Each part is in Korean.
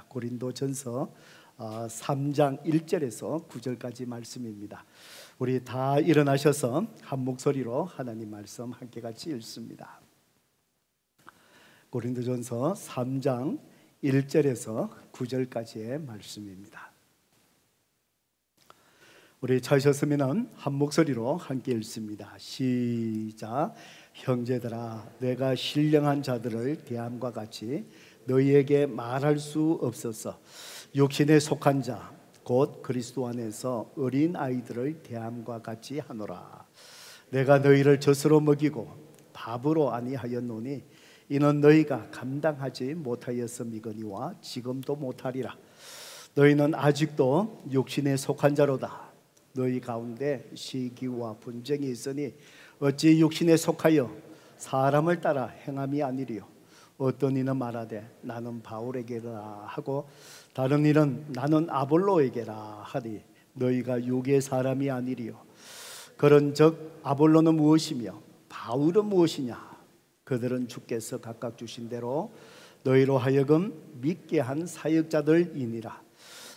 고린도전서 3장 1절에서 9절까지 말씀입니다. 우리 다 일어나셔서 한 목소리로 하나님 말씀 함께 같이 읽습니다. 고린도전서 3장 1절에서 9절까지의 말씀입니다. 우리 찾으셨으면 한 목소리로 함께 읽습니다. 시작. 형제들아, 내가 신령한 자들을 대함과 같이 너희에게 말할 수 없어서 육신에 속한 자 곧 그리스도 안에서 어린 아이들을 대함과 같이 하노라. 내가 너희를 젖으로 먹이고 밥으로 아니하였노니 이는 너희가 감당하지 못하였음이거니와 지금도 못하리라. 너희는 아직도 육신에 속한 자로다. 너희 가운데 시기와 분쟁이 있으니 어찌 육신에 속하여 사람을 따라 행함이 아니리요. 어떤 이는 말하되 나는 바울에게라 하고 다른 이는 나는 아볼로에게라 하니 너희가 육의 사람이 아니리요. 그런즉 아볼로는 무엇이며 바울은 무엇이냐? 그들은 주께서 각각 주신 대로 너희로 하여금 믿게 한 사역자들이니라.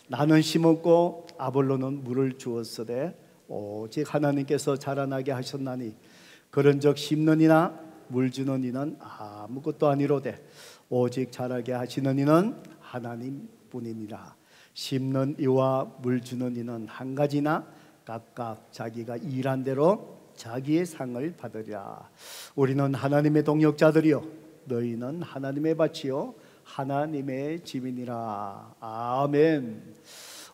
나는 심었고 아볼로는 물을 주었으되 오직 하나님께서 자라나게 하셨나니 그런즉 심는 이나 물 주는 이는 아무것도 아니로되 오직 자라게 하시는 이는 하나님뿐이니라. 심는 이와 물 주는 이는 한 가지나 각각 자기가 일한 대로 자기의 상을 받으리라. 우리는 하나님의 동역자들이요 너희는 하나님의 밭이요 하나님의 집이니라. 아멘.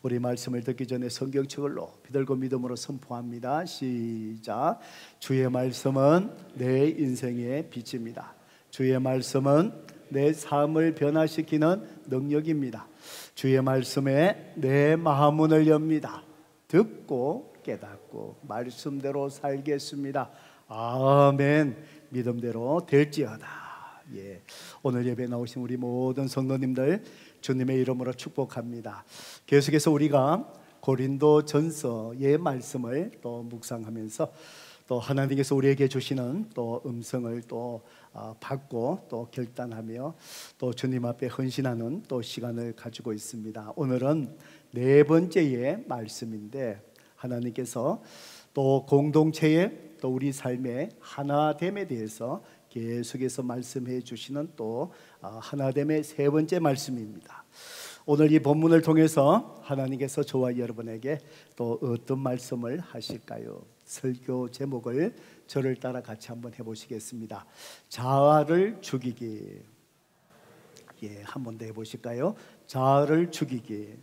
우리 말씀을 듣기 전에 성경책을로 비들고 믿음으로 선포합니다. 시작. 주의 말씀은 내 인생의 빛입니다. 주의 말씀은 내 삶을 변화시키는 능력입니다. 주의 말씀에 내 마음문을 엽니다. 듣고 깨닫고 말씀대로 살겠습니다. 아멘. 믿음대로 될지어다. 예. 오늘 예배 나오신 우리 모든 성도님들 주님의 이름으로 축복합니다. 계속해서 우리가 고린도전서의 말씀을 또 묵상하면서 또 하나님께서 우리에게 주시는 또 음성을 또 받고 또 결단하며 또 주님 앞에 헌신하는 또 시간을 가지고 있습니다. 오늘은 네 번째의 말씀인데 하나님께서 또 공동체의 또 우리 삶의 하나됨에 대해서 계속해서 말씀해 주시는 또 하나됨의 세 번째 말씀입니다. 오늘 이 본문을 통해서 하나님께서 저와 여러분에게 또 어떤 말씀을 하실까요? 설교 제목을 저를 따라 같이 한번 해보시겠습니다. 자아를 죽이기. 예, 한 번 더 해보실까요? 자아를 죽이기.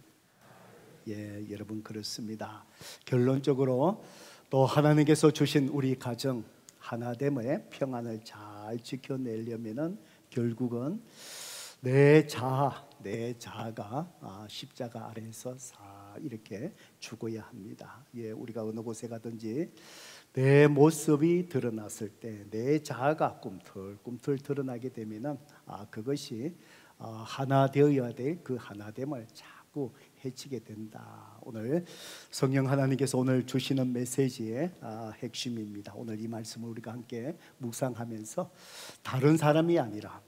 예, 여러분 그렇습니다. 결론적으로 또 하나님께서 주신 우리 가정 하나됨의 평안을 잘 지켜내려면은 결국은 내 자아가 십자가 아래에서 이렇게 죽어야 합니다. 예, 우리가 어느 곳에 가든지 내 모습이 드러났을 때 내 자아가 꿈틀꿈틀 드러나게 되면은 그것이 하나 되어야 될 그 하나됨을 자꾸 해치게 된다. 오늘 성령 하나님께서 오늘 주시는 메시지의 핵심입니다. 오늘 이 말씀을 우리가 함께 묵상하면서 다른 사람이 아니라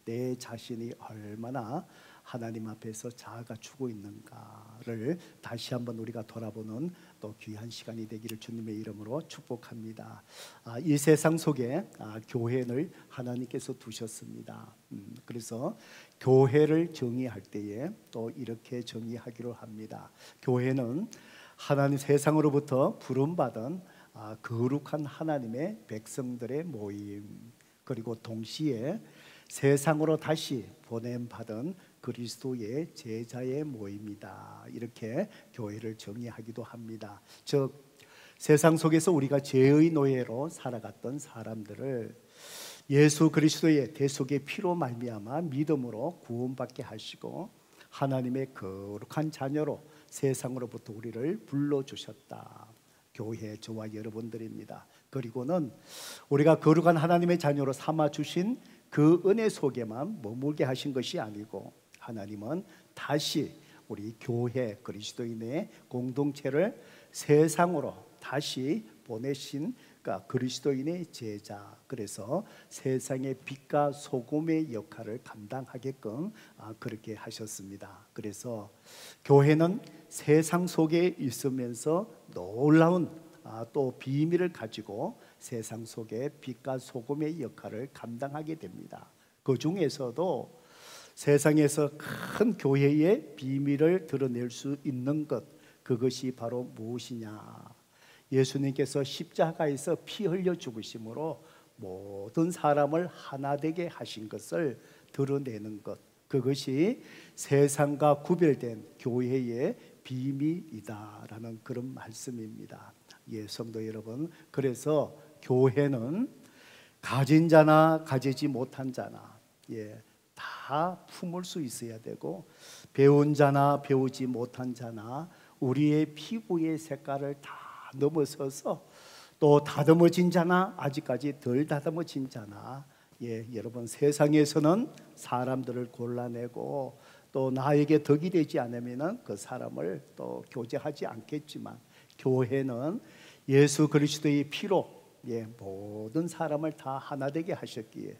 내 자신이 얼마나 하나님 앞에서 자아가 죽어 있는가를 다시 한번 우리가 돌아보는 또 귀한 시간이 되기를 주님의 이름으로 축복합니다. 이 세상 속에 교회를 하나님께서 두셨습니다. 그래서 교회를 정의할 때에 또 이렇게 정의하기로 합니다. 교회는 하나님 세상으로부터 부름받은 거룩한 하나님의 백성들의 모임, 그리고 동시에 세상으로 다시 보냄받은 그리스도의 제자의 모임이다. 이렇게 교회를 정의하기도 합니다. 즉 세상 속에서 우리가 죄의 노예로 살아갔던 사람들을 예수 그리스도의 대속의 피로 말미암아 믿음으로 구원받게 하시고 하나님의 거룩한 자녀로 세상으로부터 우리를 불러주셨다. 교회 저와 여러분들입니다. 그리고는 우리가 거룩한 하나님의 자녀로 삼아주신 그 은혜 속에만 머물게 하신 것이 아니고 하나님은 다시 우리 교회 그리스도인의 공동체를 세상으로 다시 보내신 그러니까 그리스도인의 제자, 그래서 세상의 빛과 소금의 역할을 감당하게끔 그렇게 하셨습니다. 그래서 교회는 세상 속에 있으면서 놀라운 또 비밀을 가지고 세상 속에 빛과 소금의 역할을 감당하게 됩니다. 그 중에서도 세상에서 큰 교회의 비밀을 드러낼 수 있는 것, 그것이 바로 무엇이냐? 예수님께서 십자가에서 피 흘려 죽으심으로 모든 사람을 하나 되게 하신 것을 드러내는 것, 그것이 세상과 구별된 교회의 비밀이다라는 그런 말씀입니다. 예, 성도 여러분, 그래서 교회는 가진 자나 가지지 못한 자나 다 품을 수 있어야 되고, 배운 자나 배우지 못한 자나 우리의 피부의 색깔을 다 넘어서서, 또 다듬어진 자나 아직까지 덜 다듬어진 자나, 여러분, 세상에서는 사람들을 골라내고 또 나에게 덕이 되지 않으면 그 사람을 또 교제하지 않겠지만, 교회는 예수 그리스도의 피로 모든 사람을 다 하나 되게 하셨기에,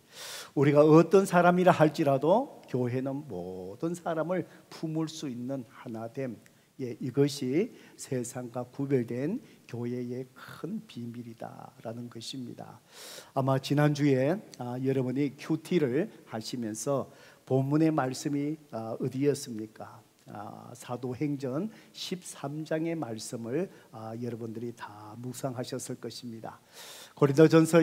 우리가 어떤 사람이라 할지라도 교회는 모든 사람을 품을 수 있는 하나됨, 이것이 세상과 구별된 교회의 큰 비밀이다라는 것입니다. 아마 지난주에 여러분이 큐티를 하시면서 본문의 말씀이 어디였습니까? 사도행전 13장의 말씀을 여러분들이 다 묵상하셨을 것입니다. 고린도전서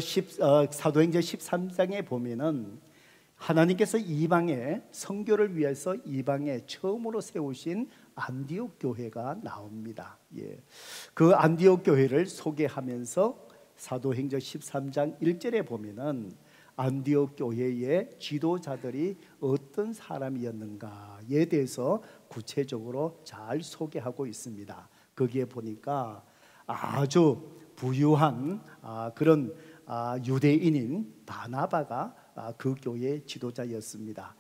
사도행전 13장에 보면은 하나님께서 이방의 선교를 위해서 이방에 처음으로 세우신 안디옥 교회가 나옵니다. 그 안디옥 교회를 소개하면서 사도행전 13장 1절에 보면은 안디옥 교회의 지도자들이 어떤 사람이었는가에 대해서 구체적으로 잘 소개하고 있습니다. 거기에 보니까 아주 부유한 그런 유대인인 바나바가 그 교회의 지도자였습니다.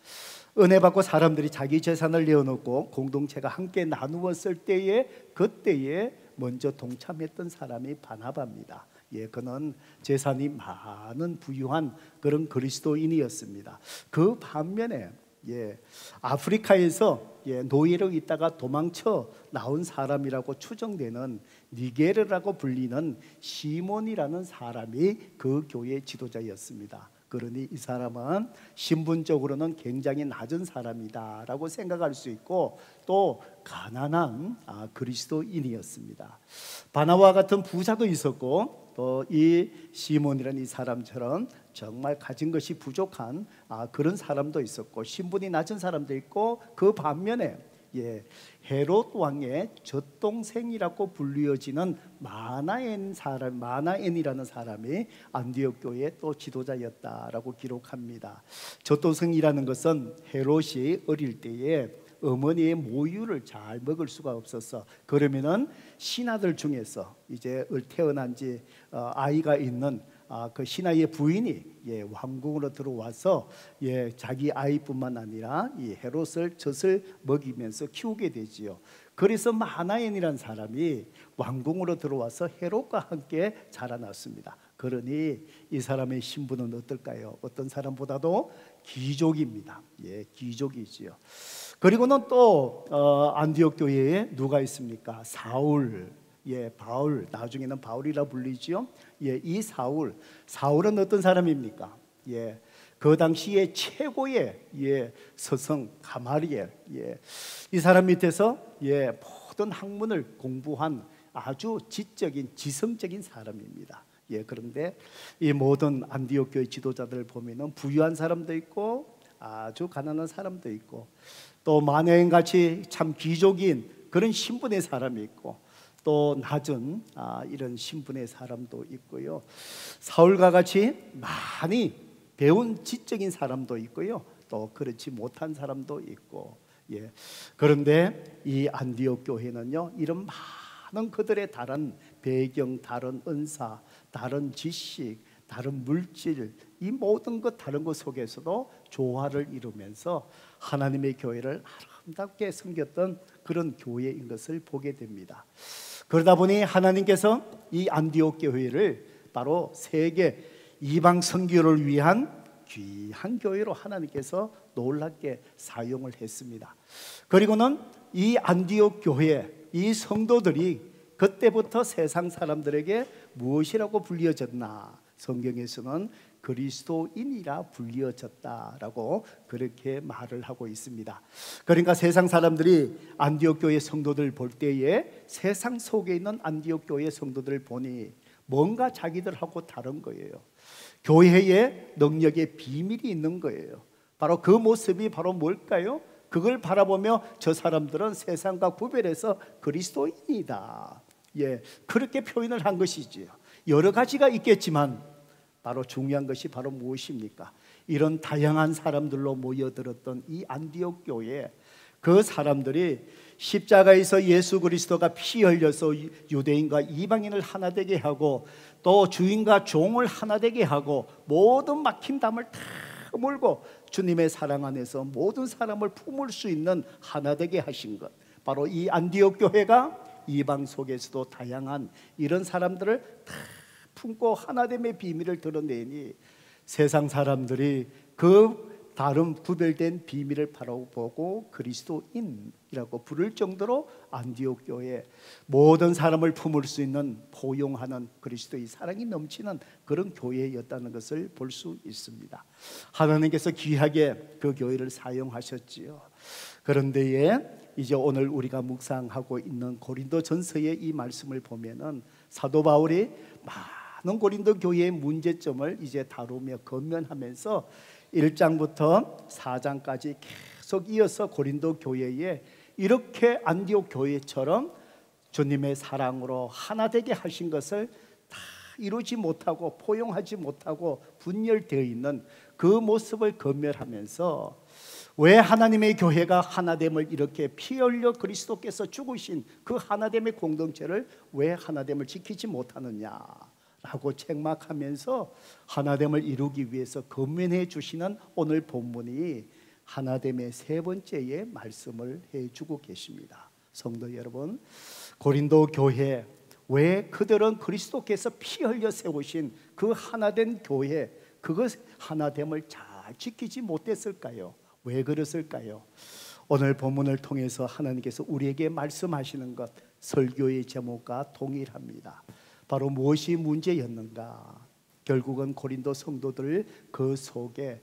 은혜 받고 사람들이 자기 재산을 내어놓고 공동체가 함께 나누었을 때에, 그때에 먼저 동참했던 사람이 바나바입니다. 그는 재산이 많은 부유한 그런 그리스도인이었습니다. 그 반면에 아프리카에서 노예로 있다가 도망쳐 나온 사람이라고 추정되는 니게르라고 불리는 시몬이라는 사람이 그 교회 지도자였습니다. 그러니 이 사람은 신분적으로는 굉장히 낮은 사람이다라고 생각할 수 있고, 또 가난한 그리스도인이었습니다. 바나바와 같은 부자도 있었고, 또 이 시몬이라는 이 사람처럼 정말 가진 것이 부족한 그런 사람도 있었고, 신분이 낮은 사람도 있고, 그 반면에 헤롯 왕의 젖동생이라고 불리어지는 마나엔이라는 사람이 안디옥 교회의 또 지도자였다라고 기록합니다. 젖동생이라는 것은 헤롯이 어릴 때에 어머니의 모유를 잘 먹을 수가 없어서, 그러면은 신하들 중에서 이제 태어난 지 아이가 있는 그 신하의 부인이 왕궁으로 들어와서 자기 아이뿐만 아니라 이 헤롯을 젖을 먹이면서 키우게 되지요. 그래서 마나엔이라는 사람이 왕궁으로 들어와서 헤롯과 함께 자라났습니다. 그러니 이 사람의 신분은 어떨까요? 어떤 사람보다도 귀족입니다. 귀족이지요. 그리고는 또 안디옥 교회에 누가 있습니까? 사울. 바울, 나중에는 바울이라 불리지요. 이 사울은 어떤 사람입니까? 그 당시에 최고의 서성 가마리엘, 이 사람 밑에서 모든 학문을 공부한 아주 지성적인 사람입니다. 그런데 이 모든 안디옥 교회 지도자들 보면은 부유한 사람도 있고 아주 가난한 사람도 있고, 또 마네인 같이 참 귀족인 그런 신분의 사람이 있고, 또 낮은 이런 신분의 사람도 있고요. 사울과 같이 많이 배운 지적인 사람도 있고요. 또 그렇지 못한 사람도 있고. 그런데 이 안디옥 교회는요, 이런 많은 그들의 다른 배경, 다른 은사, 다른 지식, 다른 물질, 이 모든 것 다른 것 속에서도 조화를 이루면서 하나님의 교회를 아름답게 섬겼던 그런 교회인 것을 보게 됩니다. 그러다 보니 하나님께서 이 안디옥 교회를 바로 세계 이방 선교를 위한 귀한 교회로 하나님께서 놀랍게 사용을 했습니다. 그리고는 이 안디옥 교회, 이 성도들이 그때부터 세상 사람들에게 무엇이라고 불리어졌나? 성경에서는 그리스도인이라 불리어졌다라고 그렇게 말을 하고 있습니다. 그러니까 세상 사람들이 안디옥 교회 성도들 볼 때에 세상 속에 있는 안디옥 교회 성도들을 보니 뭔가 자기들하고 다른 거예요. 교회에 능력의 비밀이 있는 거예요. 바로 그 모습이 바로 뭘까요? 그걸 바라보며 저 사람들은 세상과 구별해서 그리스도인이다. 예, 그렇게 표현을 한 것이지요. 여러 가지가 있겠지만 바로 중요한 것이 바로 무엇입니까? 이런 다양한 사람들로 모여들었던 이 안디옥 교회, 그 사람들이 십자가에서 예수 그리스도가 피 흘려서 유대인과 이방인을 하나 되게 하고 또 주인과 종을 하나 되게 하고 모든 막힌 담을 다 물고 주님의 사랑 안에서 모든 사람을 품을 수 있는 하나 되게 하신 것, 바로 이 안디옥 교회가 이방 속에서도 다양한 이런 사람들을 다 품고 하나됨의 비밀을 드러내니 세상 사람들이 그 다른 구별된 비밀을 바라보고 그리스도인이라고 부를 정도로 안디옥 교회, 모든 사람을 품을 수 있는 포용하는 그리스도의 사랑이 넘치는 그런 교회였다는 것을 볼 수 있습니다. 하나님께서 귀하게 그 교회를 사용하셨지요. 그런데 이제 오늘 우리가 묵상하고 있는 고린도전서의 이 말씀을 보면은 사도 바울이 많은 고린도 교회의 문제점을 이제 다루며 건면하면서 1장부터 4장까지 계속 이어서 고린도 교회에 이렇게 안디옥 교회처럼 주님의 사랑으로 하나 되게 하신 것을 다 이루지 못하고 포용하지 못하고 분열되어 있는 그 모습을 건멸하면서 왜 하나님의 교회가 하나됨을 이렇게 피 흘려 그리스도께서 죽으신 그 하나됨의 공동체를 왜 하나됨을 지키지 못하느냐 라고 책망하면서 하나됨을 이루기 위해서 건면해 주시는 오늘 본문이 하나됨의 세 번째의 말씀을 해주고 계십니다. 성도 여러분, 고린도 교회, 왜 그들은 그리스도께서 피 흘려 세우신 그 하나된 교회, 그것 하나됨을 잘 지키지 못했을까요? 왜 그랬을까요? 오늘 본문을 통해서 하나님께서 우리에게 말씀하시는 것, 설교의 제목과 동일합니다. 바로 무엇이 문제였는가? 결국은 고린도 성도들 그 속에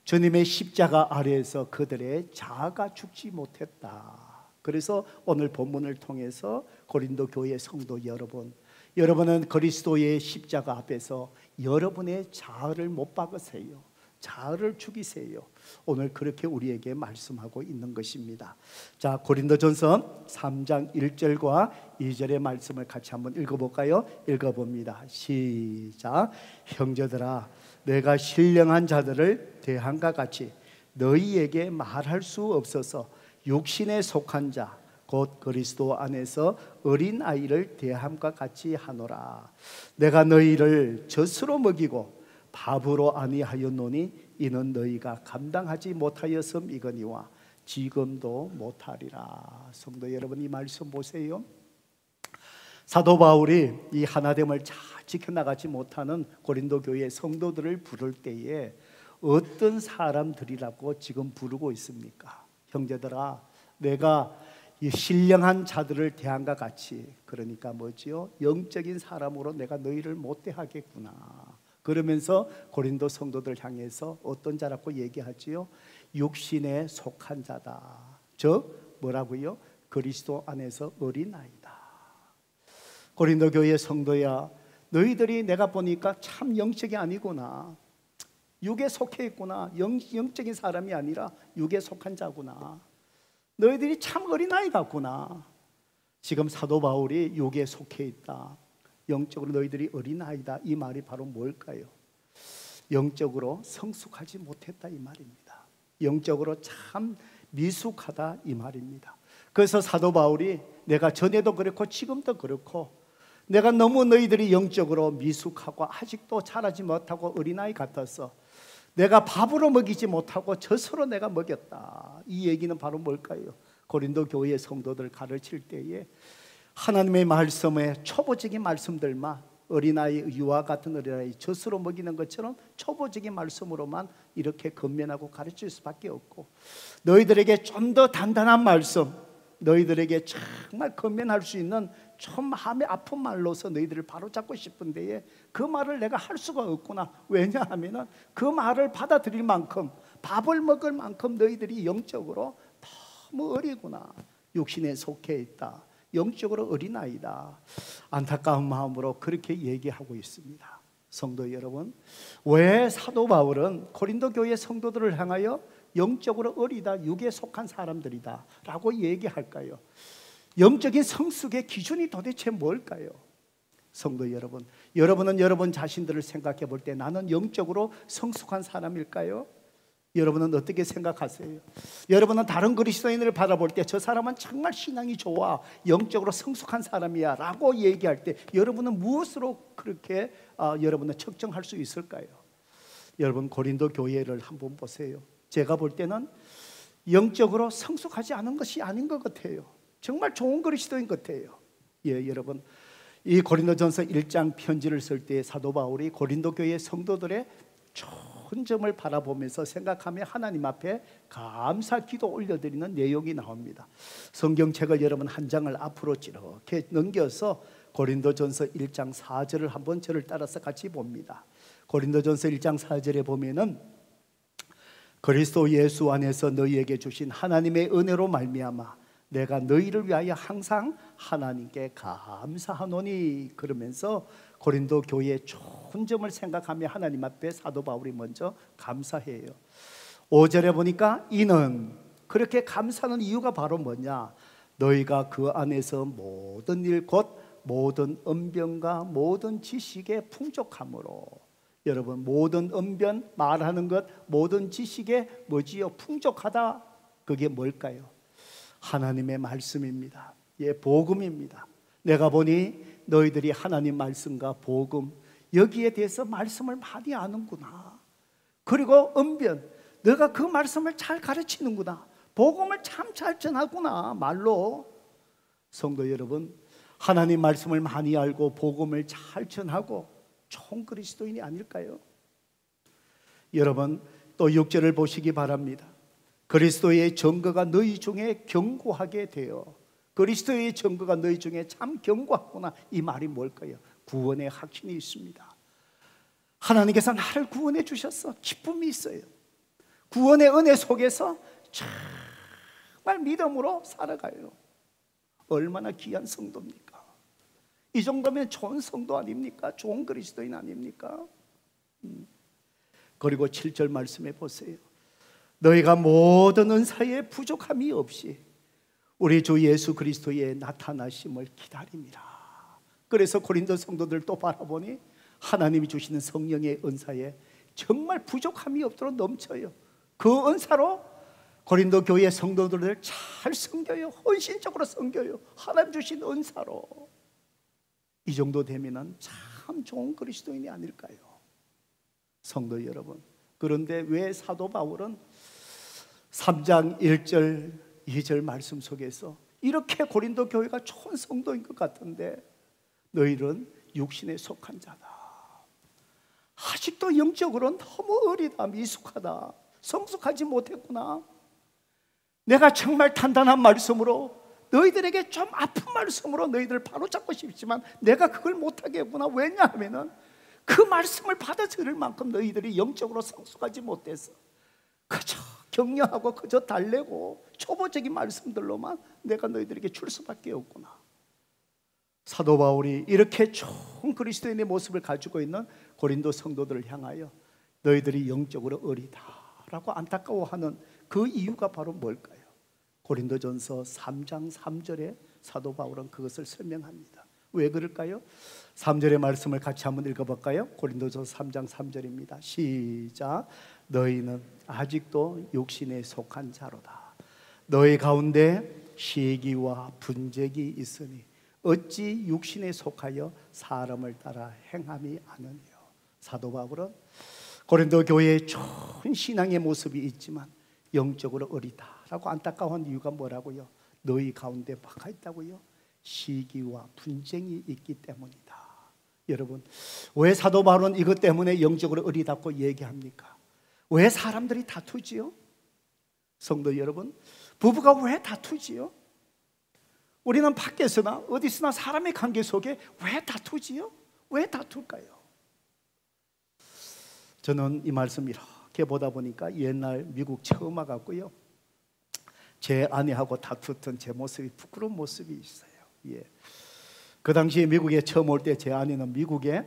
주님의 십자가 아래에서 그들의 자아가 죽지 못했다. 그래서 오늘 본문을 통해서 고린도 교회 성도 여러분, 여러분은 그리스도의 십자가 앞에서 여러분의 자아를 못 박으세요. 자아를 죽이세요. 오늘 그렇게 우리에게 말씀하고 있는 것입니다. 자, 고린도전서 3장 1절과 2절의 말씀을 같이 한번 읽어볼까요? 읽어봅니다. 시작. 형제들아, 내가 신령한 자들을 대함과 같이 너희에게 말할 수 없어서 육신에 속한 자 곧 그리스도 안에서 어린아이를 대함과 같이 하노라. 내가 너희를 젖으로 먹이고 밥으로 아니하였노니 이는 너희가 감당하지 못하였음이거니와 지금도 못하리라. 성도 여러분, 이 말씀 보세요. 사도 바울이 이 하나됨을 잘 지켜나가지 못하는 고린도 교회 성도들을 부를 때에 어떤 사람들이라고 지금 부르고 있습니까? 형제들아, 내가 이 신령한 자들을 대함과 같이, 그러니까 뭐지요? 영적인 사람으로 내가 너희를 못 대하겠구나. 그러면서 고린도 성도들 향해서 어떤 자라고 얘기하지요? 육신에 속한 자다. 즉 뭐라고요? 그리스도 안에서 어린아이다. 고린도 교회 성도야, 너희들이 내가 보니까 참 영적이 아니구나. 육에 속해 있구나. 영적인 사람이 아니라 육에 속한 자구나. 너희들이 참 어린아이 같구나. 지금 사도 바울이 육에 속해 있다, 영적으로 너희들이 어린아이다, 이 말이 바로 뭘까요? 영적으로 성숙하지 못했다 이 말입니다. 영적으로 참 미숙하다 이 말입니다. 그래서 사도 바울이 내가 전에도 그렇고 지금도 그렇고 내가 너무 너희들이 영적으로 미숙하고 아직도 자라지 못하고 어린아이 같아서 내가 밥으로 먹이지 못하고 젖으로 내가 먹였다. 이 얘기는 바로 뭘까요? 고린도 교회 성도들 가르칠 때에 하나님의 말씀에 초보적인 말씀들만 어린아이, 유아 같은 어린아이 젖으로 먹이는 것처럼 초보적인 말씀으로만 이렇게 건면하고 가르칠 수밖에 없고, 너희들에게 좀 더 단단한 말씀, 너희들에게 정말 건면할 수 있는 좀 마음이 아픈 말로서 너희들을 바로잡고 싶은데 그 말을 내가 할 수가 없구나. 왜냐하면 그 말을 받아들일 만큼, 밥을 먹을 만큼 너희들이 영적으로 너무 어리구나. 육신에 속해 있다. 영적으로 어린아이다. 안타까운 마음으로 그렇게 얘기하고 있습니다. 성도 여러분, 왜 사도 바울은 고린도 교회 성도들을 향하여 영적으로 어리다, 육에 속한 사람들이다 라고 얘기할까요? 영적인 성숙의 기준이 도대체 뭘까요? 성도 여러분, 여러분은 여러분 자신들을 생각해 볼 때 나는 영적으로 성숙한 사람일까요? 여러분은 어떻게 생각하세요? 여러분은 다른 그리스도인을 바라볼 때 저 사람은 정말 신앙이 좋아, 영적으로 성숙한 사람이야 라고 얘기할 때 여러분은 무엇으로 그렇게 여러분은 측정할 수 있을까요? 여러분, 고린도 교회를 한번 보세요. 제가 볼 때는 영적으로 성숙하지 않은 것이 아닌 것 같아요. 정말 좋은 그리스도인 것 같아요. 예, 여러분, 이 고린도전서 1장 편지를 쓸 때 사도 바울이 고린도 교회 성도들의 좋은 점을 바라보면서 생각하며 하나님 앞에 감사 기도 올려드리는 내용이 나옵니다. 성경책을 여러분 한 장을 앞으로 이렇게 넘겨서 고린도전서 1장 4절을 한번 저를 따라서 같이 봅니다. 고린도전서 1장 4절에 보면은 그리스도 예수 안에서 너희에게 주신 하나님의 은혜로 말미암아 내가 너희를 위하여 항상 하나님께 감사하노니, 그러면서 고린도 교회의 좋은 점을 생각하며 하나님 앞에 사도 바울이 먼저 감사해요. 5절에 보니까 이는, 그렇게 감사하는 이유가 바로 뭐냐? 너희가 그 안에서 모든 일 곧 모든 언변과 모든 지식에 풍족함으로. 여러분, 모든 언변, 말하는 것, 모든 지식에 뭐지요? 풍족하다. 그게 뭘까요? 하나님의 말씀입니다. 예, 복음입니다. 내가 보니 너희들이 하나님 말씀과 복음, 여기에 대해서 말씀을 많이 아는구나. 그리고 언변, 너가 그 말씀을 잘 가르치는구나. 복음을 참 잘 전하구나. 말로. 성도 여러분, 하나님 말씀을 많이 알고 복음을 잘 전하고 좋은 그리스도인이 아닐까요? 여러분, 또 6절을 보시기 바랍니다. 그리스도의 증거가 너희 중에 견고하게 되어. 그리스도의 증거가 너희 중에 참 견고하구나. 이 말이 뭘까요? 구원의 확신이 있습니다. 하나님께서 나를 구원해 주셨어. 기쁨이 있어요. 구원의 은혜 속에서 정말 믿음으로 살아가요. 얼마나 귀한 성도입니까? 이 정도면 좋은 성도 아닙니까? 좋은 그리스도인 아닙니까? 그리고 7절 말씀해 보세요. 너희가 모든 은사에 부족함이 없이 우리 주 예수 그리스도의 나타나심을 기다립니다. 그래서 고린도 성도들 또 바라보니 하나님이 주시는 성령의 은사에 정말 부족함이 없도록 넘쳐요. 그 은사로 고린도 교회 성도들을 잘 섬겨요. 헌신적으로 섬겨요. 하나님 주신 은사로. 이 정도 되면 참 좋은 그리스도인이 아닐까요? 성도 여러분, 그런데 왜 사도 바울은 3장 1절 2절 말씀 속에서 이렇게 고린도 교회가 좋은 성도인 것 같은데 너희는 육신에 속한 자다, 아직도 영적으로는 너무 어리다, 미숙하다, 성숙하지 못했구나. 내가 정말 단단한 말씀으로 너희들에게 좀 아픈 말씀으로 너희들을 바로잡고 싶지만 내가 그걸 못하게 했구나. 왜냐하면 그 말씀을 받아들일 만큼 너희들이 영적으로 성숙하지 못해서 그저 격려하고 그저 달래고 초보적인 말씀들로만 내가 너희들에게 줄 수밖에 없구나. 사도 바울이 이렇게 좋은 그리스도인의 모습을 가지고 있는 고린도 성도들을 향하여 너희들이 영적으로 어리다라고 안타까워하는 그 이유가 바로 뭘까요? 고린도전서 3장 3절에 사도 바울은 그것을 설명합니다. 왜 그럴까요? 3절의 말씀을 같이 한번 읽어볼까요? 고린도전서 3장 3절입니다. 시작. 너희는 아직도 육신에 속한 자로다. 너희 가운데 시기와 분쟁이 있으니 어찌 육신에 속하여 사람을 따라 행함이 아느니요. 사도 바울은 고린도 교회에 좋은 신앙의 모습이 있지만 영적으로 어리다라고 안타까워한 이유가 뭐라고요? 너희 가운데 뭐가 있다고요? 시기와 분쟁이 있기 때문이다. 여러분, 왜 사도 바울은 이것 때문에 영적으로 어리다고 얘기합니까? 왜 사람들이 다투지요? 성도 여러분, 부부가 왜 다투지요? 우리는 밖에서나 어디서나 사람의 관계 속에 왜 다투지요? 왜 다툴까요? 저는 이 말씀 이렇게 보다 보니까 옛날 미국 처음 와갖고요, 제 아내하고 다투던 제 모습이 부끄러운 모습이 있어요. 예. 그 당시에 미국에 처음 올 때 제 아내는 미국에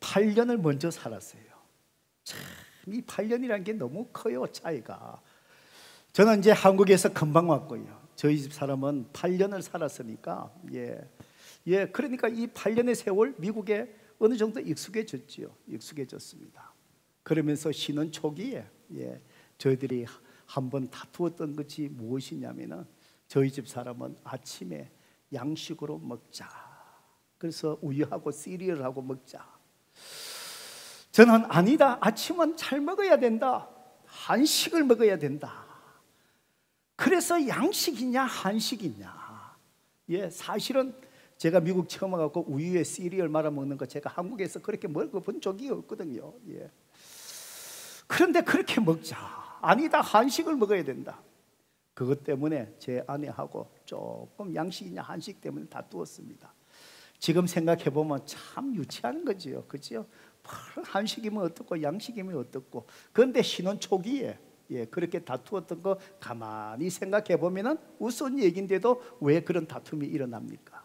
8년을 먼저 살았어요. 참, 이 8년이라는 게 너무 커요, 차이가. 저는 이제 한국에서 금방 왔고요, 저희 집 사람은 8년을 살았으니까, 그러니까 이 8년의 세월 미국에 어느 정도 익숙해졌습니다. 그러면서 신혼 초기에 저희들이 한번 다투었던 것이 무엇이냐면은, 저희 집 사람은 아침에 양식으로 먹자, 그래서 우유하고 시리얼하고 먹자. 저는 아니다, 아침은 잘 먹어야 된다, 한식을 먹어야 된다. 그래서 양식이냐 한식이냐. 사실은 제가 미국 처음 와서 우유에 시리얼 말아 먹는 거 제가 한국에서 그렇게 먹어본 적이 없거든요. 그런데 그렇게 먹자, 아니다, 한식을 먹어야 된다. 그것 때문에 제 아내하고 조금 양식이냐 한식 때문에 다투었습니다. 지금 생각해보면 참 유치한 거지요, 그죠? 한식이면 어떻고 양식이면 어떻고. 그런데 신혼 초기에 그렇게 다투었던 거 가만히 생각해보면 우스운 얘기인데도 왜 그런 다툼이 일어납니까?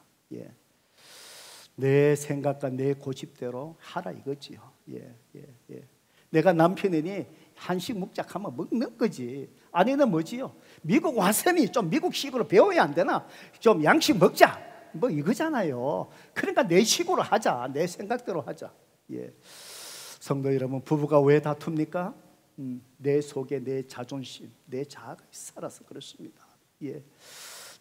내 생각과 내 고집대로 하라 이거지요. 내가 남편이니 한식 먹자 하면 먹는 거지. 아내는 뭐지요? 미국 왔으니 좀 미국식으로 배워야 안 되나? 좀 양식 먹자, 뭐 이거잖아요. 그러니까 내 식으로 하자, 내 생각대로 하자. 성도 여러분, 부부가 왜 다툽니까? 내 속에 내 자존심, 내 자아가 살아서 그렇습니다.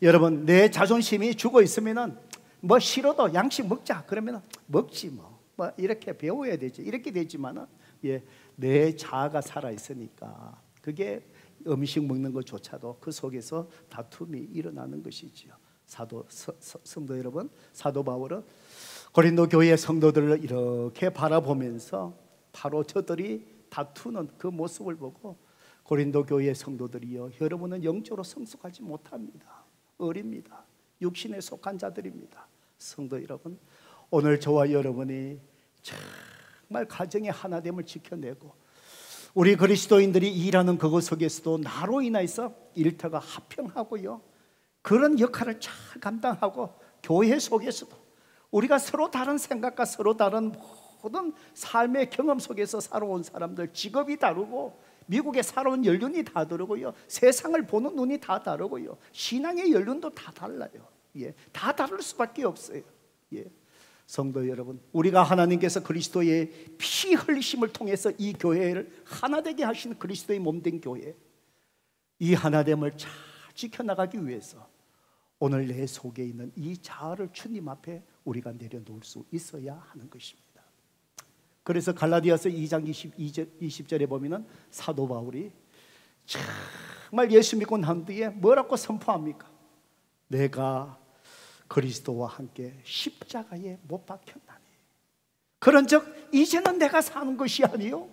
여러분, 내 자존심이 죽어 있으면은 뭐 싫어도 양식 먹자 그러면 먹지 뭐 이렇게 배워야 되지, 이렇게 되지만은 내 자아가 살아 있으니까 그게 음식 먹는 것조차도 그 속에서 다툼이 일어나는 것이지요. 성도 여러분, 사도 바울은 고린도 교회 성도들을 이렇게 바라보면서 바로 저들이 다투는 그 모습을 보고, 고린도 교회 성도들이여, 여러분은 영적으로 성숙하지 못합니다. 어립니다. 육신에 속한 자들입니다. 성도 여러분, 오늘 저와 여러분이 정말 가정의 하나됨을 지켜내고 우리 그리스도인들이 일하는 그것 속에서도 나로 인해서 일터가 화평하고요, 그런 역할을 잘 감당하고, 교회 속에서도 우리가 서로 다른 생각과 서로 다른 모든 삶의 경험 속에서 살아온 사람들, 직업이 다르고 미국에 살아온 연륜이 다 다르고요, 세상을 보는 눈이 다 다르고요, 신앙의 연륜도 다 달라요. 다 다를 수밖에 없어요. 성도 여러분, 우리가 하나님께서 그리스도의 피 흘리심을 통해서 이 교회를 하나되게 하시는 그리스도의 몸된 교회, 이 하나됨을 잘 지켜나가기 위해서 오늘 내 속에 있는 이 자아를 주님 앞에 우리가 내려놓을 수 있어야 하는 것입니다. 그래서 갈라디아서 2장 20절에 보면 사도 바울이 정말 예수 믿고 난 뒤에 뭐라고 선포합니까? 내가 그리스도와 함께 십자가에 못 박혔나니, 그런즉 이제는 내가 사는 것이 아니요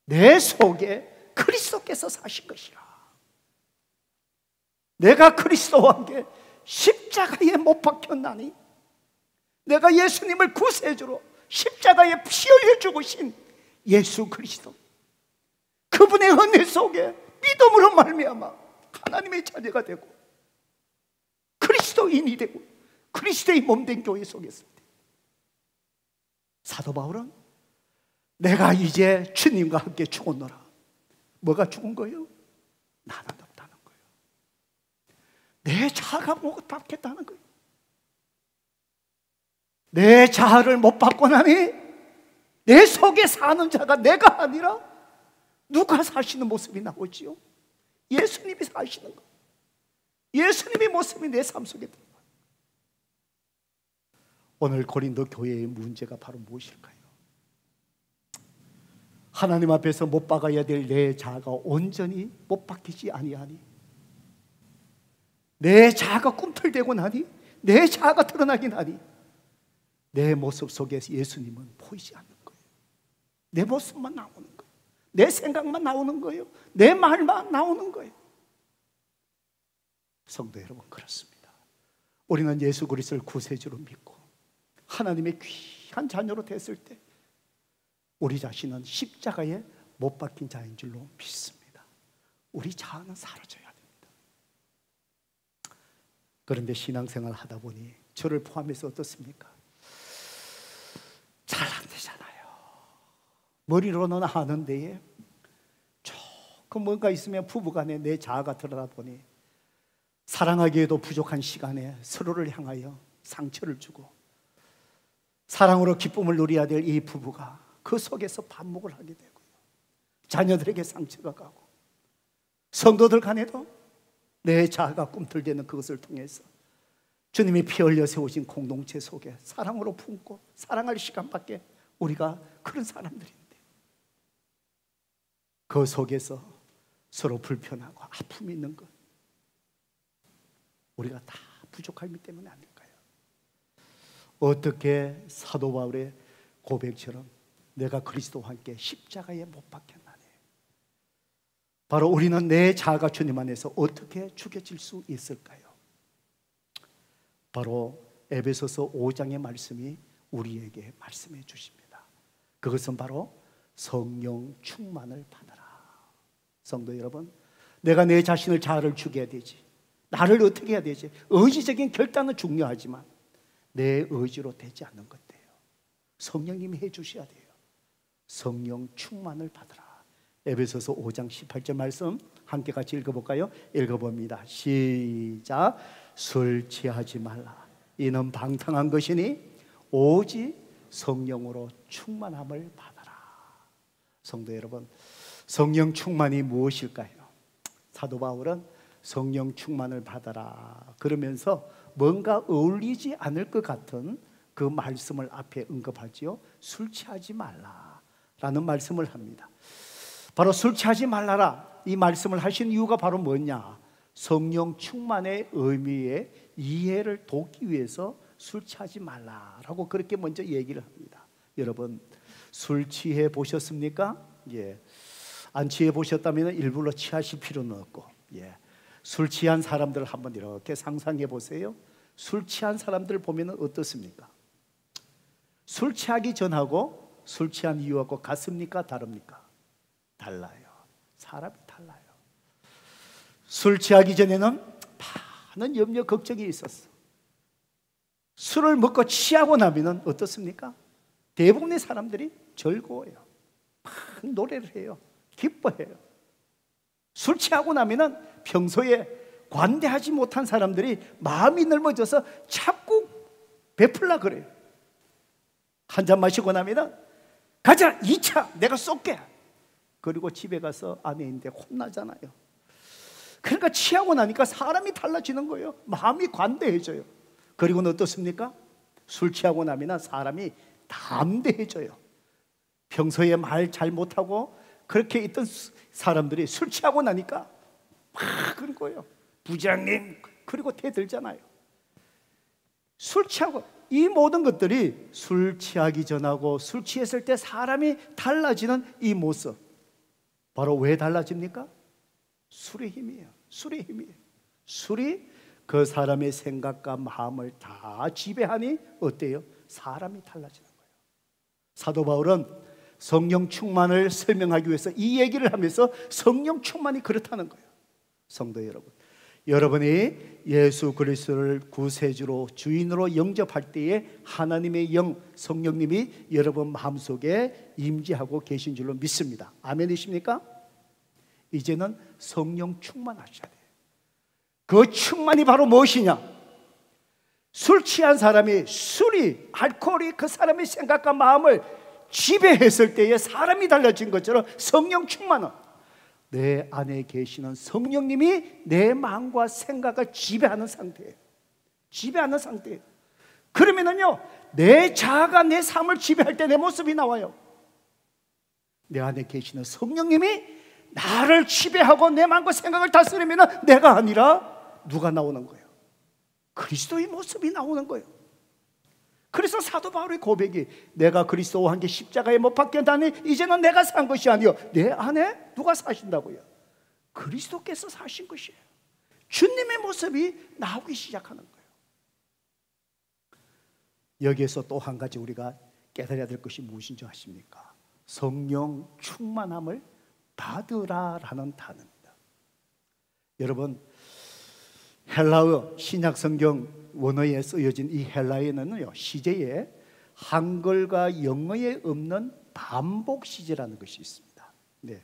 내 속에 그리스도께서 사신 것이라. 내가 그리스도와 함께 십자가에 못 박혔나니, 내가 예수님을 구세주로 십자가에 피 흘려 죽으신 예수 그리스도, 그분의 은혜 속에 믿음으로 말미암아 하나님의 자녀가 되고 그리스도인이 되고 그리스도의 몸된 교회 속에서, 사도 바울은 내가 이제 주님과 함께 죽었노라. 뭐가 죽은 거예요? 나는 없다는 거예요. 내 자아가 못 받겠다는 거예요. 내 자아를 못 받고 나니 내 속에 사는 자가 내가 아니라 누가 사시는 모습이 나오지요? 예수님이 사시는 거, 예수님의 모습이 내 삶 속에 들어요. 오늘 고린도 교회의 문제가 바로 무엇일까요? 하나님 앞에서 못 박아야 될 내 자아가 온전히 못 박히지 아니하니, 내 자아가 꿈틀대고 나니, 내 자아가 드러나긴 하니, 내 모습 속에 예수님은 보이지 않는 거예요. 내 모습만 나오는 거예요. 내 생각만 나오는 거예요. 내 말만 나오는 거예요. 성도 여러분, 그렇습니다. 우리는 예수 그리스도를 구세주로 믿고 하나님의 귀한 자녀로 됐을 때 우리 자신은 십자가에 못 박힌 자인 줄로 믿습니다. 우리 자아는 사라져야 됩니다. 그런데 신앙생활 하다 보니 저를 포함해서 어떻습니까? 잘 안 되잖아요. 머리로는 아는데 조금 뭔가 있으면 부부간에 내 자아가 드러나 보니 사랑하기에도 부족한 시간에 서로를 향하여 상처를 주고 사랑으로 기쁨을 누려야 될 이 부부가 그 속에서 반목을 하게 되고요. 자녀들에게 상처가 가고 성도들 간에도 내 자아가 꿈틀대는 그것을 통해서 주님이 피 흘려 세우신 공동체 속에 사랑으로 품고 사랑할 시간밖에 우리가 그런 사람들인데 그 속에서 서로 불편하고 아픔이 있는 것, 우리가 다 부족함이 때문에 아닐까요? 어떻게 사도 바울의 고백처럼 내가 그리스도와 함께 십자가에 못 박혔나니, 바로 우리는 내 자아가 주님 안에서 어떻게 죽여질 수 있을까요? 바로 에베소서 5장의 말씀이 우리에게 말씀해 주십니다. 그것은 바로 성령 충만을 받아라. 성도 여러분, 내가 내 자신을 자아를 죽여야 되지. 나를 어떻게 해야 되지? 의지적인 결단은 중요하지만 내 의지로 되지 않는 것들이에요. 성령님이 해주셔야 돼요. 성령 충만을 받으라. 에베소서 5장 18절 말씀 함께 같이 읽어볼까요? 읽어봅니다. 시작. 술 취하지 말라. 이는 방탕한 것이니 오직 성령으로 충만함을 받아라. 성도 여러분, 성령 충만이 무엇일까요? 사도 바울은 성령 충만을 받아라 그러면서 뭔가 어울리지 않을 것 같은 그 말씀을 앞에 언급하지요. 술 취하지 말라라는 말씀을 합니다. 바로 술 취하지 말라라 이 말씀을 하신 이유가 바로 뭐냐? 성령 충만의 의미의 이해를 돕기 위해서 술 취하지 말라라고 그렇게 먼저 얘기를 합니다. 여러분, 술 취해 보셨습니까? 예. 안 취해 보셨다면 일부러 취하실 필요는 없고, 예. 술 취한 사람들 한번 이렇게 상상해 보세요. 술 취한 사람들 보면 어떻습니까? 술 취하기 전하고 술 취한 이유하고 같습니까? 다릅니까? 달라요. 사람이 달라요. 술 취하기 전에는 많은 염려 걱정이 있었어. 술을 먹고 취하고 나면 어떻습니까? 대부분의 사람들이 즐거워요. 막 노래를 해요. 기뻐해요. 술 취하고 나면 평소에 관대하지 못한 사람들이 마음이 넓어져서 자꾸 베풀라 그래요. 한 잔 마시고 나면 가자 2차 내가 쏠게. 그리고 집에 가서 아내인데 혼나잖아요. 그러니까 취하고 나니까 사람이 달라지는 거예요. 마음이 관대해져요. 그리고는 어떻습니까? 술 취하고 나면 사람이 담대해져요. 평소에 말 잘 못하고 그렇게 있던 사람들이 술 취하고 나니까 막 그런 거예요. 부장님 그리고 대들잖아요. 술 취하고 이 모든 것들이 술 취하기 전하고 술 취했을 때 사람이 달라지는 이 모습, 바로 왜 달라집니까? 술의 힘이에요. 술의 힘이에요. 술이 그 사람의 생각과 마음을 다 지배하니 어때요? 사람이 달라지는 거예요. 사도 바울은 성령 충만을 설명하기 위해서 이 얘기를 하면서 성령 충만이 그렇다는 거예요. 성도 여러분, 여러분이 예수 그리스도를 구세주로 주인으로 영접할 때에 하나님의 영 성령님이 여러분 마음속에 임재하고 계신 줄로 믿습니다. 아멘이십니까? 이제는 성령 충만하셔야 돼요. 그 충만이 바로 무엇이냐? 술 취한 사람이 술이 알코올이 그 사람의 생각과 마음을 지배했을 때에 사람이 달라진 것처럼 성령 충만은 내 안에 계시는 성령님이 내 마음과 생각을 지배하는 상태예요. 지배하는 상태예요. 그러면은요, 내 자아가 내 삶을 지배할 때 내 모습이 나와요. 내 안에 계시는 성령님이 나를 지배하고 내 마음과 생각을 다스리면 내가 아니라 누가 나오는 거예요? 그리스도의 모습이 나오는 거예요. 그래서 사도 바울의 고백이 내가 그리스도와 함께 십자가에 못 박혔다니 이제는 내가 산 것이 아니요 내 안에 누가 사신다고요? 그리스도께서 사신 것이에요. 주님의 모습이 나오기 시작하는 거예요. 여기에서 또 한 가지 우리가 깨달아야 될 것이 무엇인 줄 아십니까? 성령 충만함을 받으라라는 단어입니다. 여러분, 헬라어 신약 성경 원어에 쓰여진 이 헬라어에는요, 시제에 한글과 영어에 없는 반복 시제라는 것이 있습니다. 네.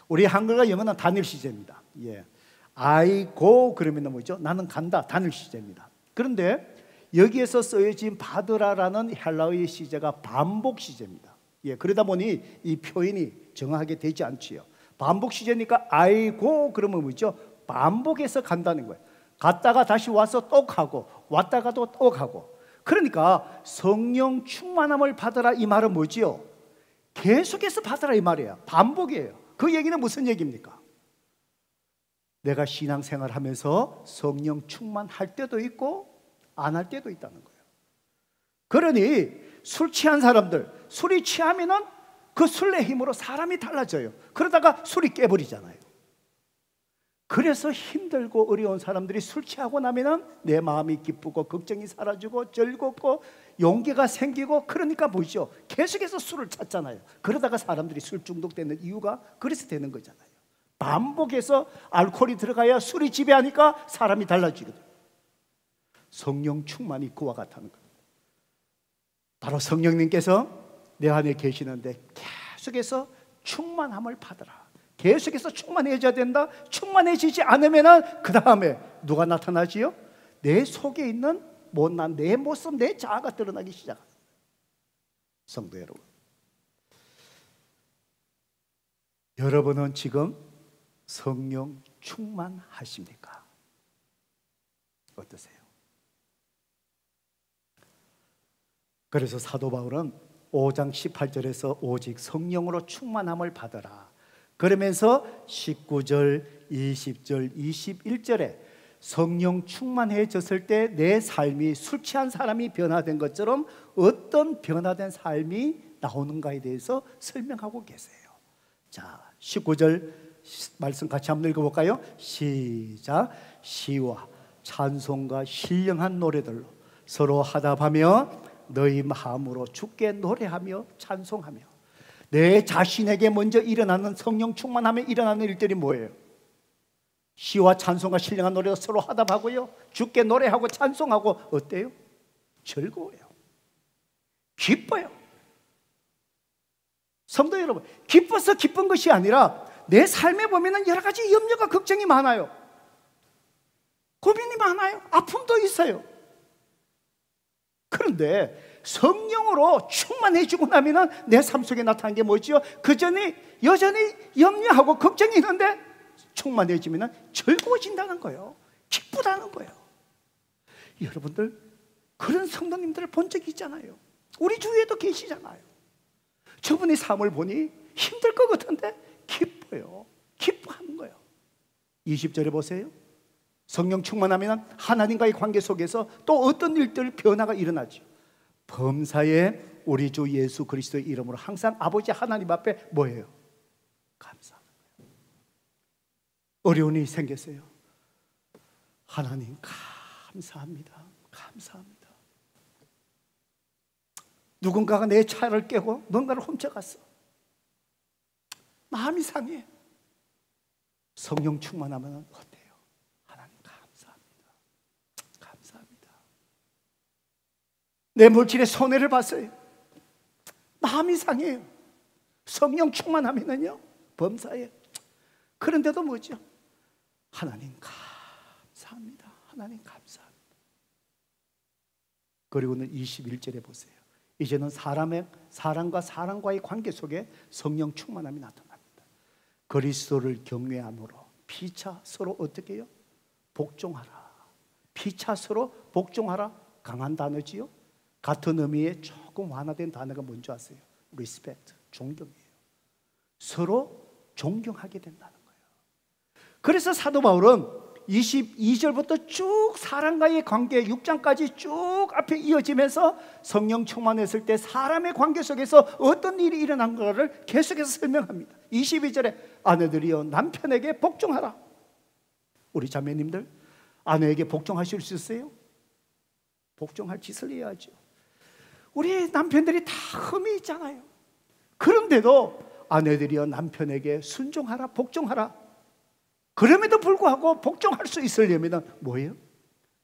우리 한글과 영어는 단일 시제입니다. 예. I go 그러면 뭐죠? 나는 간다. 단일 시제입니다. 그런데 여기에서 쓰여진 받으라라는 헬라어의 시제가 반복 시제입니다. 예. 그러다 보니 이 표현이 정확하게 되지 않지요. 반복 시제니까 I go 그러면 뭐죠? 반복해서 간다는 거예요. 갔다가 다시 와서 또 가고 왔다가도 또 가고. 그러니까 성령 충만함을 받으라 이 말은 뭐지요? 계속해서 받으라 이 말이에요. 반복이에요. 그 얘기는 무슨 얘기입니까? 내가 신앙생활 하면서 성령 충만할 때도 있고 안 할 때도 있다는 거예요. 그러니 술 취한 사람들, 술이 취하면은 그 술의 힘으로 사람이 달라져요. 그러다가 술이 깨버리잖아요. 그래서 힘들고 어려운 사람들이 술 취하고 나면은 내 마음이 기쁘고 걱정이 사라지고 즐겁고 용기가 생기고, 그러니까 보시죠, 계속해서 술을 찾잖아요. 그러다가 사람들이 술 중독되는 이유가 그래서 되는 거잖아요. 반복해서 알코올이 들어가야 술이 지배하니까 사람이 달라지거든요. 성령 충만이 그와 같다는 거예요. 바로 성령님께서 내 안에 계시는데 계속해서 충만함을 받으라. 계속해서 충만해져야 된다. 충만해지지 않으면 그 다음에 누가 나타나지요? 내 속에 있는 못난 내 모습, 내 자아가 드러나기 시작합니다. 성도 여러분, 여러분은 지금 성령 충만하십니까? 어떠세요? 그래서 사도 바울은 5장 18절에서 오직 성령으로 충만함을 받으라 그러면서 19절, 20절, 21절에 성령 충만해졌을 때 내 삶이 술 취한 사람이 변화된 것처럼 어떤 변화된 삶이 나오는가에 대해서 설명하고 계세요. 자, 19절 말씀 같이 한번 읽어볼까요? 시작. 시와 찬송과 신령한 노래들로 서로 화답하며 너희 마음으로 주께 노래하며 찬송하며. 내 자신에게 먼저 일어나는 성령 충만함에 일어나는 일들이 뭐예요? 시와 찬송과 신령한 노래로 서로 화답하고요, 주께 노래하고 찬송하고. 어때요? 즐거워요. 기뻐요. 성도 여러분, 기뻐서 기쁜 것이 아니라 내 삶에 보면 여러 가지 염려가 걱정이 많아요. 고민이 많아요. 아픔도 있어요. 그런데 성령으로 충만해지고 나면 내 삶 속에 나타난 게 뭐지요? 그전에 여전히 염려하고 걱정이 있는데 충만해지면 즐거워진다는 거예요. 기쁘다는 거예요. 여러분들 그런 성도님들을 본 적이 있잖아요. 우리 주위에도 계시잖아요. 저분의 삶을 보니 힘들 것 같은데 기뻐요. 기뻐하는 거예요. 20절에 보세요. 성령 충만하면 하나님과의 관계 속에서 또 어떤 일들 변화가 일어나죠. 범사에 우리 주 예수 그리스도의 이름으로 항상 아버지 하나님 앞에 뭐예요? 감사하는 거예요. 어려운 일이 생겼어요. 하나님 감사합니다. 감사합니다. 누군가가 내 차를 깨고 뭔가를 훔쳐갔어. 마음이 상해. 성령 충만하면 어때요? 하나님 감사합니다. 감사합니다. 내 물질에 손해를 봤어요. 마음이 상해요. 성령 충만하면요 범사에. 그런데도 뭐죠? 하나님 감사합니다. 하나님 감사합니다. 그리고는 21절에 보세요. 이제는 사람과 사람과의 관계 속에 성령 충만함이 나타납니다. 그리스도를 경외함으로 피차 서로 어떻게 해요? 복종하라. 피차 서로 복종하라. 강한 단어지요. 같은 의미의 조금 완화된 단어가 뭔지 아세요? respect, 존경이에요. 서로 존경하게 된다는 거예요. 그래서 사도 바울은 22절부터 쭉 사람과의 관계 6장까지 쭉 앞에 이어지면서 성령 충만했을 때 사람의 관계 속에서 어떤 일이 일어난 것을 계속해서 설명합니다. 22절에 아내들이여 남편에게 복종하라. 우리 자매님들 아내에게 복종하실 수 있어요? 복종할 짓을 해야죠. 우리 남편들이 다 흠이 있잖아요. 그런데도 아내들이여 남편에게 순종하라, 복종하라. 그럼에도 불구하고 복종할 수 있으려면 뭐예요?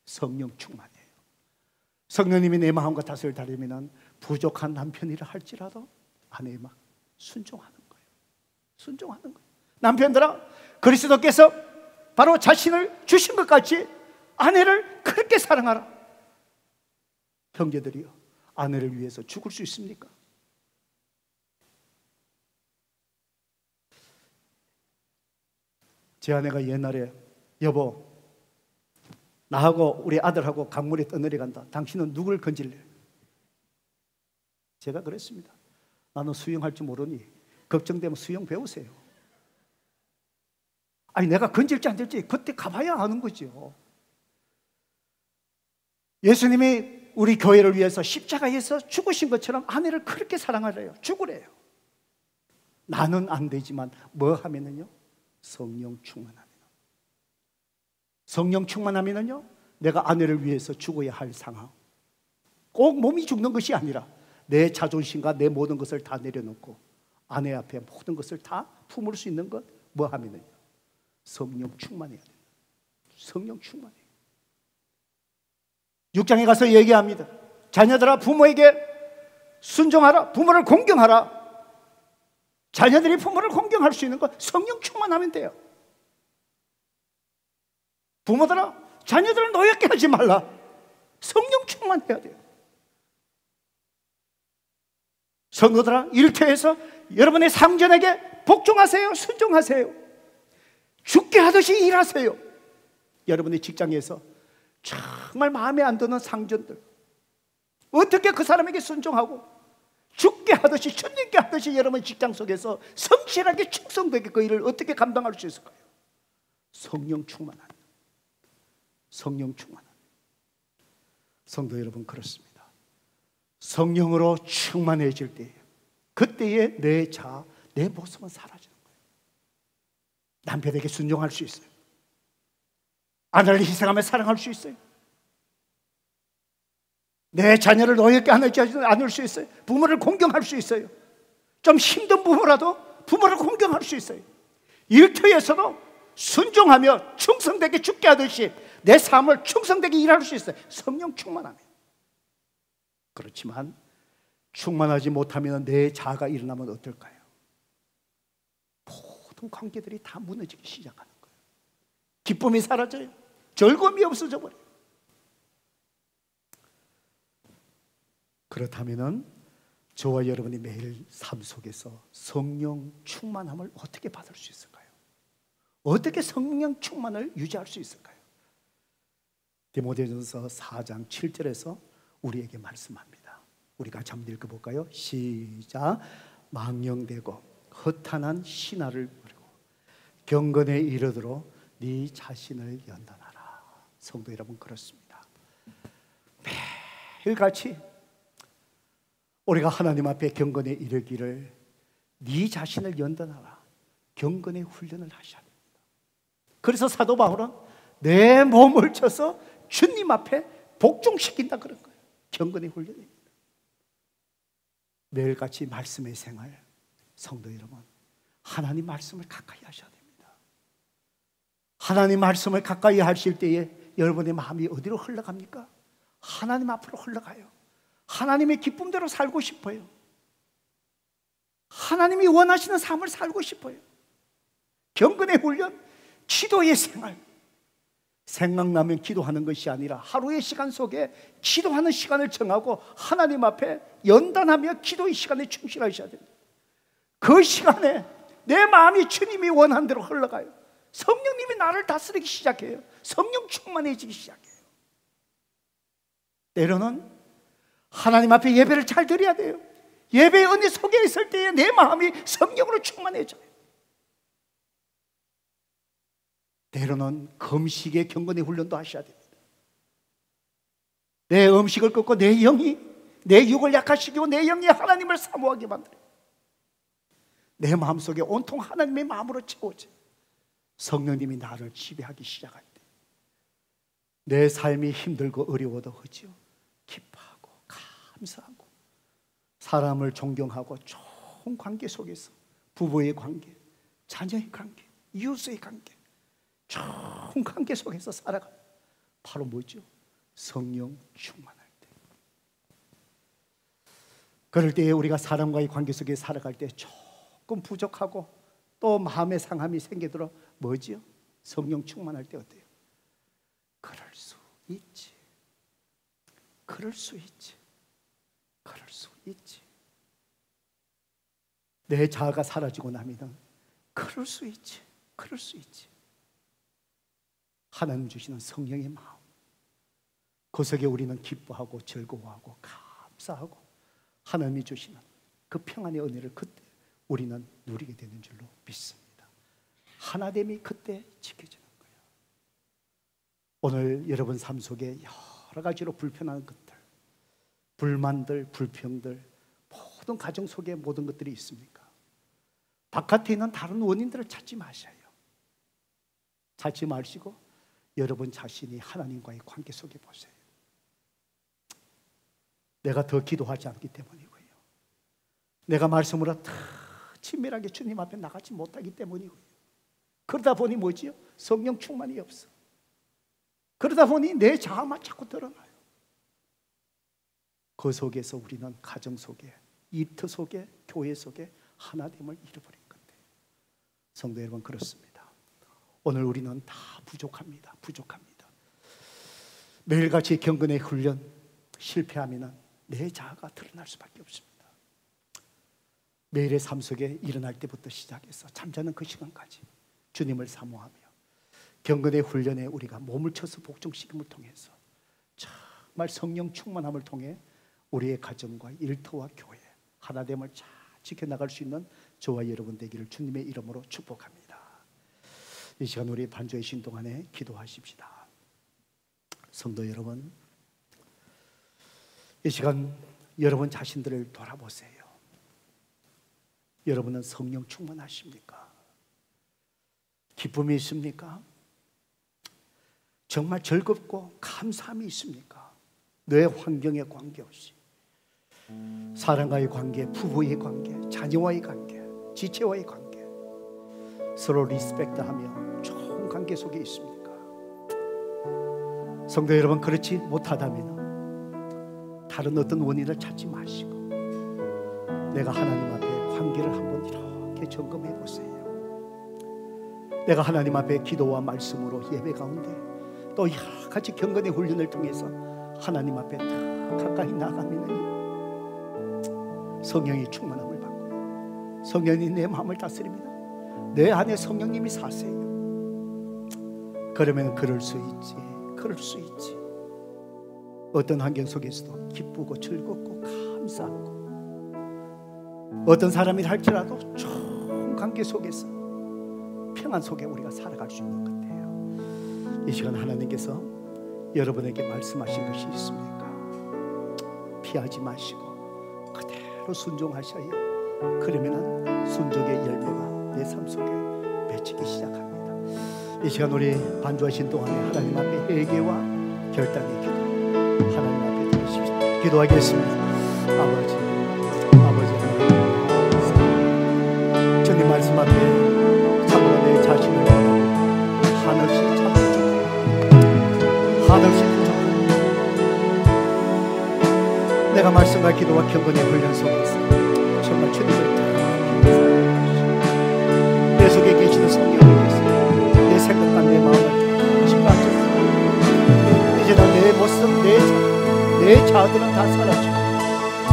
성령 충만이에요. 성령님이 내 마음과 다스릴 다리면 부족한 남편이라 할지라도 아내의 막 순종하는 거예요. 순종하는 거예요. 남편들아, 그리스도께서 바로 자신을 주신 것 같이 아내를 그렇게 사랑하라. 형제들이요, 아내를 위해서 죽을 수 있습니까? 제 아내가 옛날에 여보, 나하고 우리 아들하고 강물에 떠내려간다. 당신은 누굴 건질래? 제가 그랬습니다. 나는 수영할 줄 모르니 걱정되면 수영 배우세요. 아니 내가 건질지 안 될지 그때 가봐야 아는 거죠. 예수님이 우리 교회를 위해서 십자가에서 죽으신 것처럼 아내를 그렇게 사랑하래요. 죽으래요. 나는 안 되지만 뭐 하면은요? 성령 충만하면, 성령 충만하면은요, 내가 아내를 위해서 죽어야 할 상황, 꼭 몸이 죽는 것이 아니라 내 자존심과 내 모든 것을 다 내려놓고 아내 앞에 모든 것을 다 품을 수 있는 것, 뭐 하면은요? 성령 충만해야 돼요. 성령 충만해요. 6장에 가서 얘기합니다. 자녀들아 부모에게 순종하라. 부모를 공경하라. 자녀들이 부모를 공경할 수 있는 것 성령 충만하면 돼요. 부모들아 자녀들을 노엽게 하지 말라. 성령 충만해야 돼요. 성도들아 일터에서 여러분의 상전에게 복종하세요. 순종하세요. 죽게 하듯이 일하세요. 여러분의 직장에서 정말 마음에 안 드는 상전들, 어떻게 그 사람에게 순종하고 죽게 하듯이, 천년게 하듯이 여러분 직장 속에서 성실하게 충성되게 그 일을 어떻게 감당할 수 있을까요? 성령 충만한, 성령 충만한. 성도 여러분, 그렇습니다. 성령으로 충만해질 때 그때의 내 자아, 내 모습은 사라지는 거예요. 남편에게 순종할 수 있어요. 아내를 희생하며 사랑할 수 있어요. 내 자녀를 노엽게 않을 수 있어요. 부모를 공경할 수 있어요. 좀 힘든 부모라도 부모를 공경할 수 있어요. 일터에서도 순종하며 충성되게 죽게 하듯이 내 삶을 충성되게 일할 수 있어요. 성령 충만하면. 그렇지만 충만하지 못하면 내 자아가 일어나면 어떨까요? 모든 관계들이 다 무너지기 시작하는 거예요. 기쁨이 사라져요. 즐거움이 없어져 버려요. 그렇다면 저와 여러분이 매일 삶 속에서 성령 충만함을 어떻게 받을 수 있을까요? 어떻게 성령 충만을 유지할 수 있을까요? 디모데전서 4장 7절에서 우리에게 말씀합니다. 우리 같이 한번 읽어볼까요? 시작. 망령되고 허탄한 신화를 버리고 경건에 이르도록 네 자신을 연단하라. 성도 여러분, 그렇습니다. 매일같이 우리가 하나님 앞에 경건에 이르기를 네 자신을 연단하라. 경건의 훈련을 하셔야 됩니다. 그래서 사도 바울은 내 몸을 쳐서 주님 앞에 복종시킨다 그런 거예요. 경건의 훈련입니다. 매일같이 말씀의 생활, 성도 여러분, 하나님 말씀을 가까이 하셔야 됩니다. 하나님 말씀을 가까이 하실 때에 여러분의 마음이 어디로 흘러갑니까? 하나님 앞으로 흘러가요. 하나님의 기쁨대로 살고 싶어요. 하나님이 원하시는 삶을 살고 싶어요. 경건의 훈련, 기도의 생활. 생각나면 기도하는 것이 아니라 하루의 시간 속에 기도하는 시간을 정하고 하나님 앞에 연단하며 기도의 시간에 충실하셔야 됩니다. 그 시간에 내 마음이 주님이 원하는 대로 흘러가요. 성령님이 나를 다스리기 시작해요. 성령 충만해지기 시작해요. 때로는 하나님 앞에 예배를 잘 드려야 돼요. 예배의 은혜 속에 있을 때에 내 마음이 성령으로 충만해져요. 때로는 금식의 경건의 훈련도 하셔야 됩니다. 내 음식을 끊고 내 영이, 내 육을 약화시키고 내 영이 하나님을 사모하게 만들어요. 내 마음속에 온통 하나님의 마음으로 채워져 성령님이 나를 지배하기 시작할 때 내 삶이 힘들고 어려워도 하지요, 기뻐하고 감사하고 사람을 존경하고 좋은 관계 속에서 부부의 관계, 자녀의 관계, 이웃의 관계, 좋은 관계 속에서 살아가. 바로 뭐죠? 성령 충만할 때. 그럴 때에 우리가 사람과의 관계 속에 살아갈 때 조금 부족하고 또 마음의 상함이 생기도록 뭐지요? 성령 충만할 때 어때요? 그럴 수 있지. 그럴 수 있지. 그럴 수 있지. 내 자아가 사라지고 나면 그럴 수 있지. 그럴 수 있지. 하나님 주시는 성령의 마음, 그 속에 우리는 기뻐하고 즐거워하고 감사하고 하나님이 주시는 그 평안의 은혜를 그때 우리는 누리게 되는 줄로 믿습니다. 하나됨이 그때 지켜지는 거예요. 오늘 여러분 삶 속에 여러 가지로 불편한 것들, 불만들, 불평들, 모든 가정 속에 모든 것들이 있습니까? 바깥에 있는 다른 원인들을 찾지 마셔요. 찾지 마시고 여러분 자신이 하나님과의 관계 속에 보세요. 내가 더 기도하지 않기 때문이고요, 내가 말씀으로 더 친밀하게 주님 앞에 나가지 못하기 때문이고요, 그러다 보니 뭐지요? 성령 충만이 없어. 그러다 보니 내 자아만 자꾸 드러나요. 그 속에서 우리는 가정 속에, 일터 속에, 교회 속에 하나됨을 잃어버린 건데, 성도 여러분, 그렇습니다. 오늘 우리는 다 부족합니다. 부족합니다. 매일같이 경건의 훈련 실패하면 내 자아가 드러날 수밖에 없습니다. 매일의 삶 속에 일어날 때부터 시작해서 잠자는 그 시간까지 주님을 사모하며 경건의 훈련에 우리가 몸을 쳐서 복종시킴을 통해서 정말 성령 충만함을 통해 우리의 가정과 일터와 교회 하나됨을 잘 지켜나갈 수 있는 저와 여러분 되기를 주님의 이름으로 축복합니다. 이 시간 우리 반주의 신동 안에 기도하십시다. 성도 여러분, 이 시간 여러분 자신들을 돌아보세요. 여러분은 성령 충만하십니까? 기쁨이 있습니까? 정말 즐겁고 감사함이 있습니까? 내 환경에 관계없이 사람과의 관계, 부부의 관계, 자녀와의 관계, 지체와의 관계, 서로 리스펙트하며 좋은 관계 속에 있습니까? 성도 여러분, 그렇지 못하다면 다른 어떤 원인을 찾지 마시고 내가 하나님 앞에 관계를 한번 이렇게 점검해 보세요. 내가 하나님 앞에 기도와 말씀으로 예배 가운데 또 여러 가지 경건의 훈련을 통해서 하나님 앞에 더 가까이 나가면요, 성령이 충만함을 받고 성령이 내 마음을 다스립니다. 내 안에 성령님이 사세요. 그러면 그럴 수 있지, 그럴 수 있지. 어떤 환경 속에서도 기쁘고 즐겁고 감사하고, 어떤 사람이 할지라도 좋은 관계 속에서 평안 속에 우리가 살아갈 수 있는 것 같아요. 이 시간 하나님께서 여러분에게 말씀하신 것이 있습니까? 피하지 마시고 그대로 순종하셔요. 그러면 순종의 열매가 내 삶 속에 맺히기 시작합니다. 이 시간 우리 반주하신 동안에 하나님 앞에 회개와 결단의 기도 하나님 앞에 드리십시오. 기도하겠습니다. 아버지 하나님, 주님 말씀 앞에 참으로 내 자신을 한없이 참고 한없이 부족합니다. 내가 말씀과 기도와 경건의 훈련 속에서 정말 주님을 내 속에 계시는 성령님께서 내 생각과 내 마음을 침략하셨습니다. 이제 내 모습, 내 자아들은 다 사라지고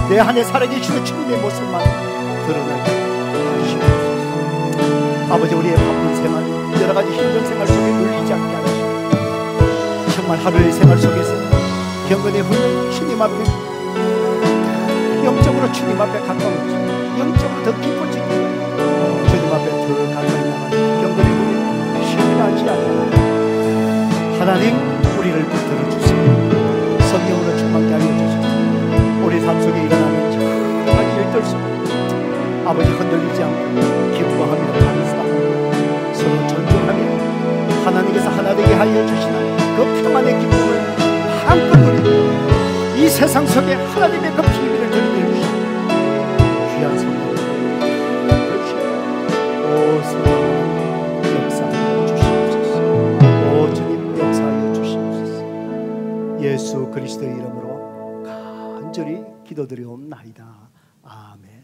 내 안에 살아계시는 주님의 모습만 드러나게 하시옵소서. 아버지, 우리의 바쁜 생활, 여러 가지 힘든 생활 속에 눌리지 않게 하시고 정말 하루의 생활 속에서 경건의 훈련, 주님 앞에 영적으로 주님 앞에 가까워지고 영적으로 더 깊어지기 위해 주님 앞에 더 가까이 나가는 경건의 훈련, 변하지 않는 하나님, 우리를 붙들어 주시고 성령으로 충만케 하여 주시고 우리 삶 속에 일어나는 작은 일들 속에 아버지 흔들리지 않고 기뻐하며 감사하며 서로 존중하며 하나님께서 하나 되게 하여 주시는 그 평안의 기쁨을 한껏 누리고 이 세상 속에 하나님의 그 비밀을 들려주시고 귀한 성령을 주시고 오 성령 역사하여 주시옵소서. 오 주님 역사하여 주시옵소서. 예수 그리스도의 이름으로 간절히 기도드리옵나이다. 아멘.